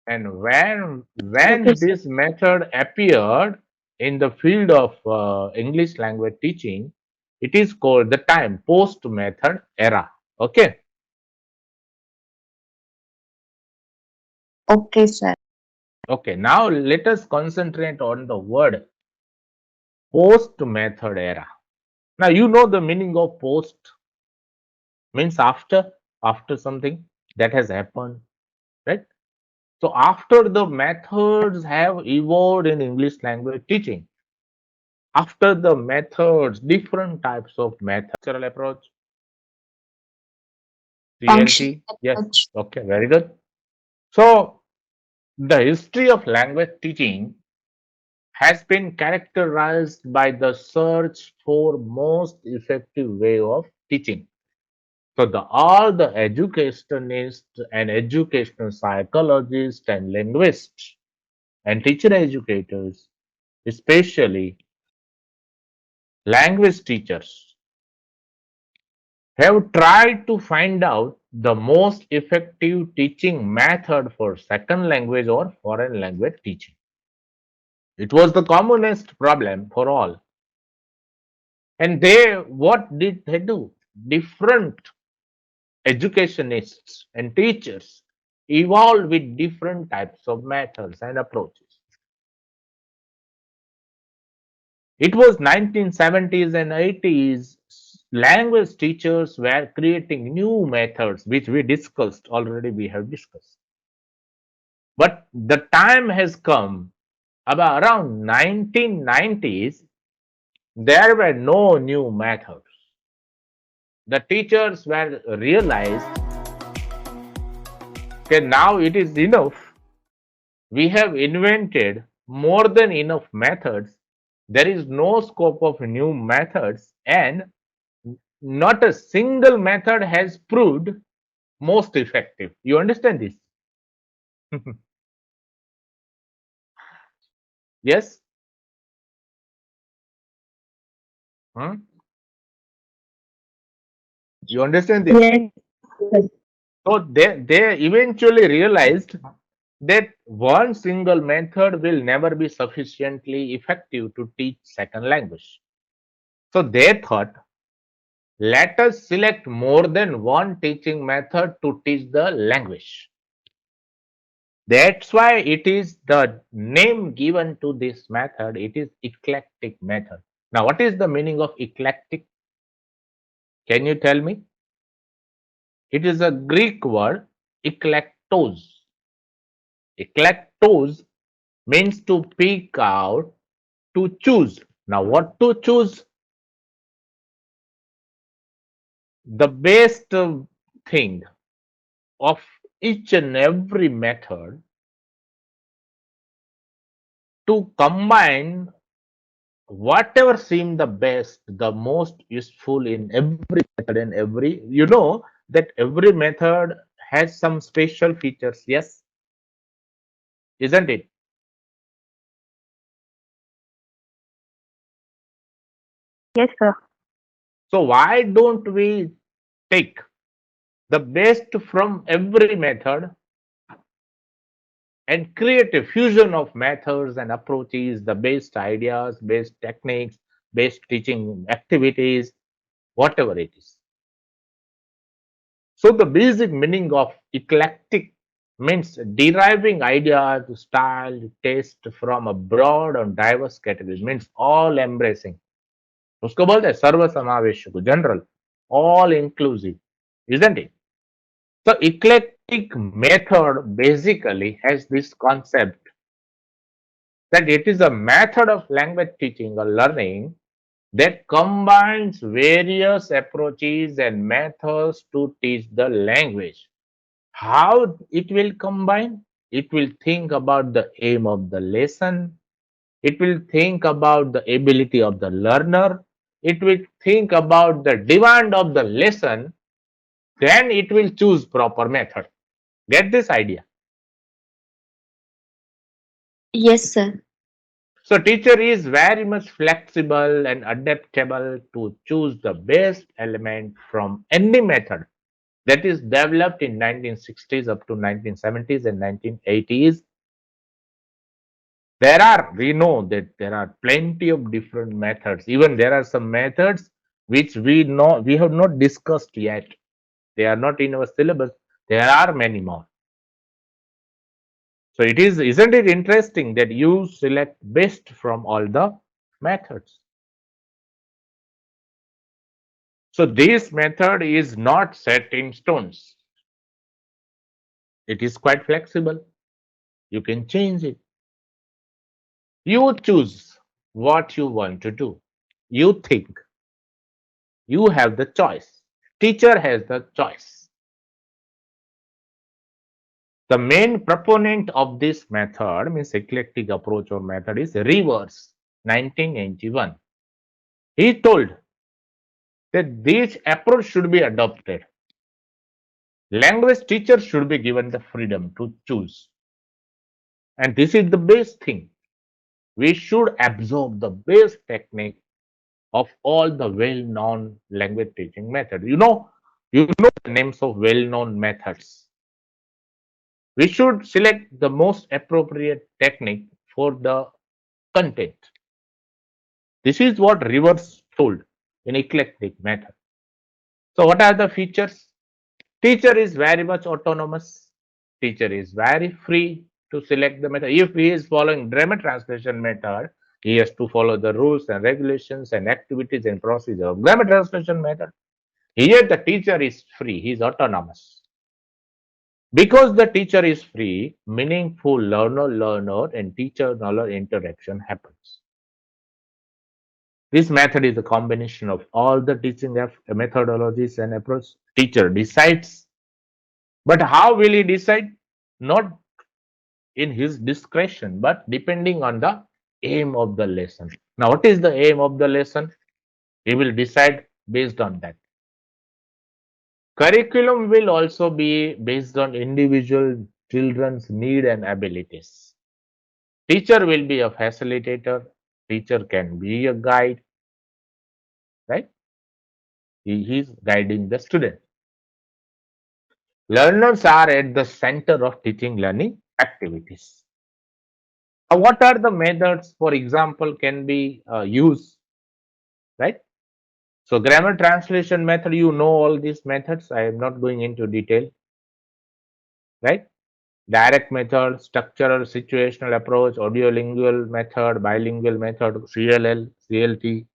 And when Okay, sir. this method appeared in the field of English language teaching, it is called the time post method era. Okay. Okay, sir. Okay. Now let us concentrate on the word post method era. Now you know the meaning of post means after something that has happened, right? So after the methods have evolved in English language teaching, after the methods, different types of methods, approach, Function CLT, yes, approach. okay, very good. So the history of language teaching has been characterized by the search for most effective way of teaching. So all the educationists and educational psychologists and linguists and teacher educators, especially language teachers, have tried to find out the most effective teaching method for second language or foreign language teaching. It was the commonest problem for all. And what did they do? Different educationists and teachers evolved with different types of methods and approaches. It was 1970s and 80s. Language teachers were creating new methods, which we have discussed. But the time has come about around 1990s, there were no new methods. The teachers were realized that now it is enough. We have invented more than enough methods. There is no scope of new methods, and not a single method has proved most effective. You understand this? Yes? Hmm? You understand this? Yes, sir. So they eventually realized that one single method will never be sufficiently effective to teach second language. So they thought, let us select more than one teaching method to teach the language. That's why it is the name given to this method. It is eclectic method. Now, what is the meaning of eclectic? Can you tell me? It is a Greek word, eklektos. Eclectos means to pick out, to choose. Now, what to choose? The best thing of each and every method to combine whatever seemed the best, the most useful in every method and every, that every method has some special features. Yes, isn't it? Yes, sir. So, why don't we take the best from every method and create a fusion of methods and approaches, the best ideas, best techniques, best teaching activities, whatever it is. So, the basic meaning of eclectic means deriving ideas, style, taste from a broad and diverse category, means all embracing. उसको बोलते हैं सर्व समावेश को, general, all inclusive, isn't it? So, eclectic method basically has this concept that it is a method of language teaching or learning that combines various approaches and methods to teach the language. How it will combine? It will think about the aim of the lesson. It will think about the ability of the learner. It will think about the demand of the lesson. Then it will choose proper method. Get this idea? Yes, sir. So teacher is very much flexible and adaptable to choose the best element from any method that is developed in 1960s up to 1970s and 1980s. We know that there are plenty of different methods. Even there are some methods which we have not discussed yet. They are not in our syllabus. There are many more. So isn't it interesting that you select best from all the methods? So this method is not set in stones. It is quite flexible. You can change it. You choose what you want to do. You think. You have the choice. Teacher has the choice. The main proponent of this method, means eclectic approach or method, is Rivers, 1981. He told that this approach should be adopted. Language teachers should be given the freedom to choose. And this is the best thing. We should absorb the best technique of all the well-known language teaching methods. You know the names of well-known methods. We should select the most appropriate technique for the content. This is what Rivers told in eclectic method. So what are the features? Teacher is very much autonomous. Teacher is very free to select the method. If he is following grammar translation method, he has to follow the rules and regulations and activities and procedure of grammar translation method. Here the teacher is free, he is autonomous. Because the teacher is free, meaningful learner and teacher-learner interaction happens. This method is a combination of all the teaching methodologies and approach. Teacher decides, but how will he decide? Not in his discretion, but depending on the aim of the lesson. Now, what is the aim of the lesson? He will decide based on that. Curriculum will also be based on individual children's need and abilities. Teacher will be a facilitator. Teacher can be a guide, right? He is guiding the student. Learners are at the center of teaching learning activities. What are the methods, for example, can be used, right? So, grammar translation method, you know all these methods. I am not going into detail, right? Direct method, structural situational approach, audiolingual method, bilingual method, CLL, CLT,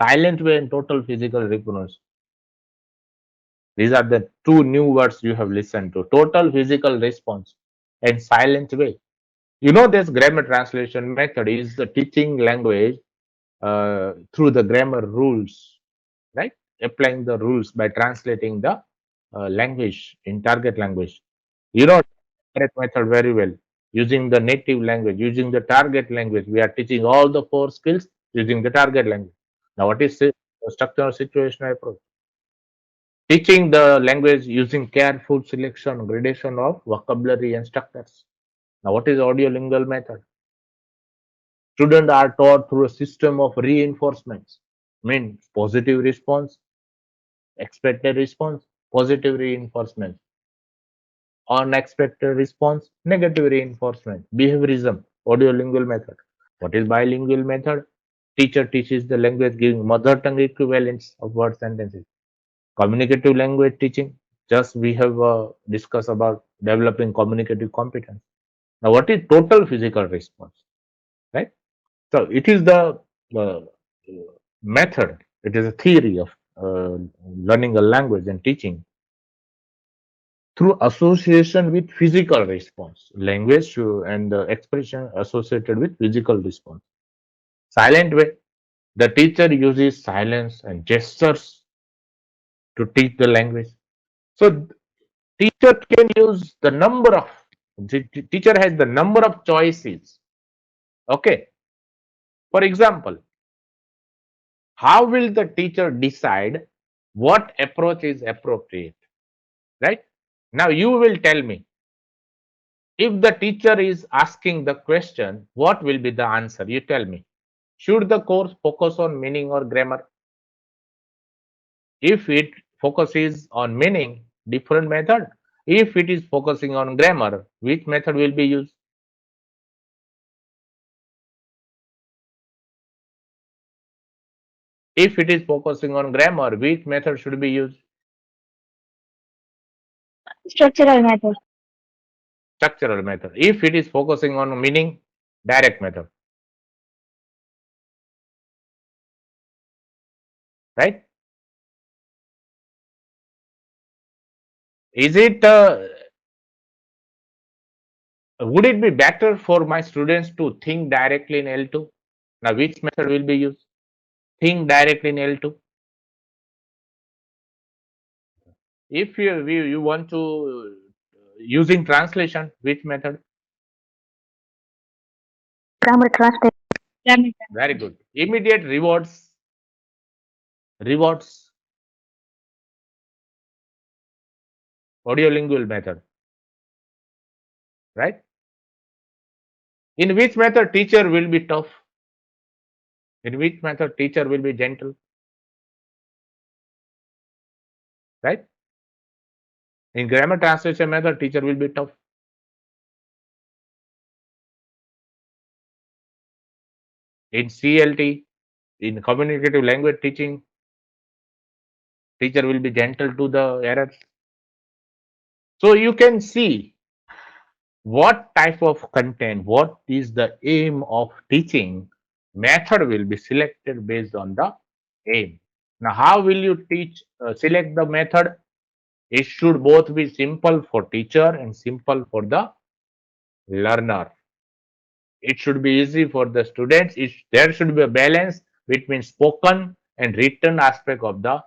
silent way, and total physical response. These are the two new words you have listened to: total physical response and silent way. You know, this grammar translation method is the teaching language through the grammar rules, right? Applying the rules by translating the language in target language. You know, direct method very well. Using the native language, using the target language, we are teaching all the four skills using the target language. Now, what is structural situational approach? Teaching the language using careful selection, gradation of vocabulary and structures. Now, what is audiolingual method? Students are taught through a system of reinforcements, means positive response, expected response, positive reinforcement, unexpected response, negative reinforcement, behaviorism, audiolingual method. What is bilingual method? Teacher teaches the language giving mother tongue equivalents of word sentences. Communicative language teaching, just we have discussed about developing communicative competence. Now, what is total physical response? Right? So, it is the uh, method, it is a theory of learning a language and teaching through association with physical response, language and expression associated with physical response. Silent way, the teacher uses silence and gestures to teach the language. So teacher can use teacher has the number of choices. Okay. For example, how will the teacher decide what approach is appropriate? Right? Now you will tell me, if the teacher is asking the question, what will be the answer? You tell me. Should the course focus on meaning or grammar? If it focuses on meaning, different method. If it is focusing on grammar, which method will be used? If it is focusing on grammar, which method should be used? Structural method. Structural method. If it is focusing on meaning, direct method. Right? Is it would it be better for my students to think directly in L2? Now, which method will be used? Think directly in L2. If you want to using translation, which method? Grammar translation. Grammar Very translation. good. Immediate rewards, audiolingual method, right? In which method teacher will be tough? In which method teacher will be gentle, right? In grammar translation method, teacher will be tough. In CLT, in communicative language teaching, teacher will be gentle to the errors. So you can see what type of content, what is the aim of teaching, method will be selected based on the aim. Now, how will you select the method? It should both be simple for teacher and simple for the learner. It should be easy for the students. There should be a balance between spoken and written aspect of the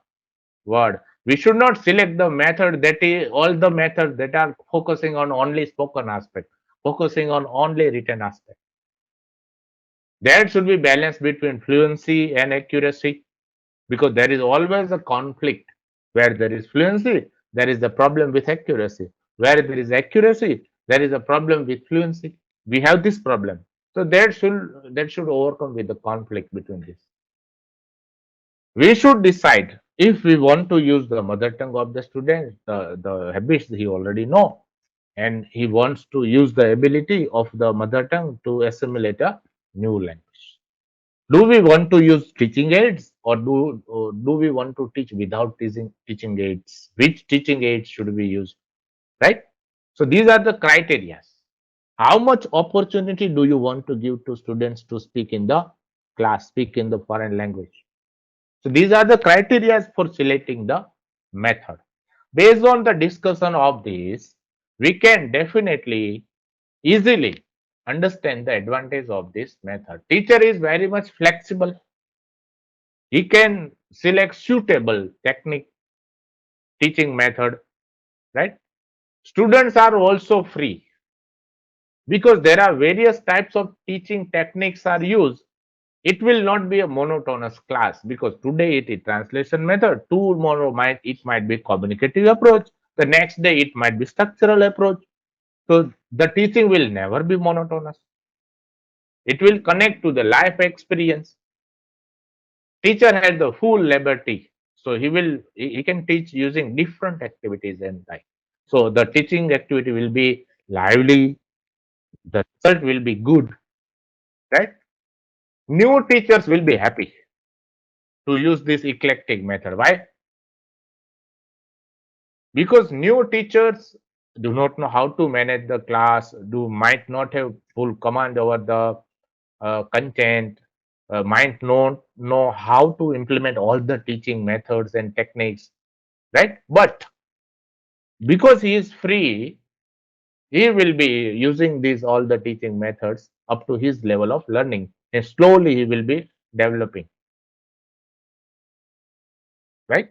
word. We should not select the method that is all the methods that are focusing on only spoken aspect, focusing on only written aspect. There should be balance between fluency and accuracy, because there is always a conflict. Where there is fluency, there is a problem with accuracy. Where there is accuracy, there is a problem with fluency. We have this problem. So that should overcome with the conflict between this. We should decide if we want to use the mother tongue of the student, the habits he already know, and he wants to use the ability of the mother tongue to assimilate a new language. Do we want to use teaching aids, or do we want to teach without teaching aids? Which teaching aids should we use? Right? So these are the criteria. How much opportunity do you want to give to students to speak in the class, speak in the foreign language? So these are the criteria for selecting the method. Based on the discussion of this, we can definitely easily understand the advantage of this method. Teacher is very much flexible. He can select suitable technique, teaching method, right? Students are also free, because there are various types of teaching techniques are used. It will not be a monotonous class, because today it is translation method, tomorrow it might be communicative approach, the next day it might be structural approach. So the teaching will never be monotonous. It will connect to the life experience. Teacher has the full liberty, so he can teach using different activities and like. So the teaching activity will be lively, the result will be good, right? New teachers will be happy to use this eclectic method. Why? Because new teachers do not know how to manage the class, do might not have full command over the content, might not know how to implement all the teaching methods and techniques, right? But because he is free, he will be using these all the teaching methods up to his level of learning, and slowly he will be developing, right?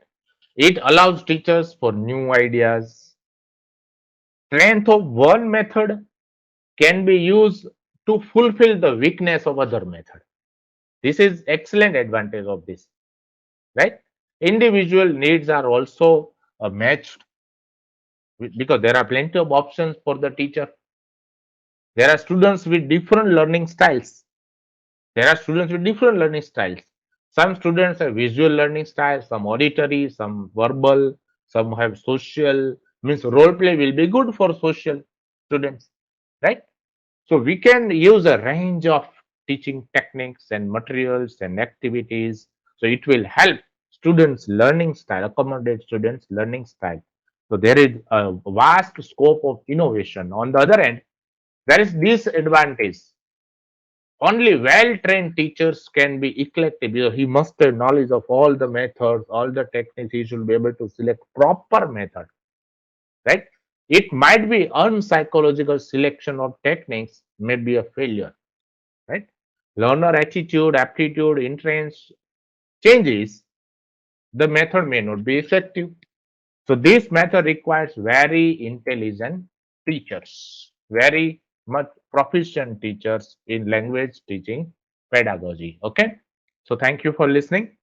It allows teachers for new ideas. Strength of one method can be used to fulfill the weakness of other method. This is excellent advantage of this, right? Individual needs are also matched, because there are plenty of options for the teacher. There are students with different learning styles. There are students with different learning styles. Some students have visual learning styles, some auditory, some verbal, Some have social, means role play will be good for social students, right? So we can use a range of teaching techniques and materials and activities. So it will help students' learning style, accommodate students' learning style. So there is a vast scope of innovation. On the other end, there is disadvantage. Only well-trained teachers can be eclectic because he must have knowledge of all the methods, all the techniques. He should be able to select proper method, right? It might be unpsychological selection of techniques may be a failure, right? Learner attitude, aptitude, interest changes, the method may not be effective. So this method requires very intelligent teachers, very much proficient teachers in language teaching pedagogy. Okay. So thank you for listening.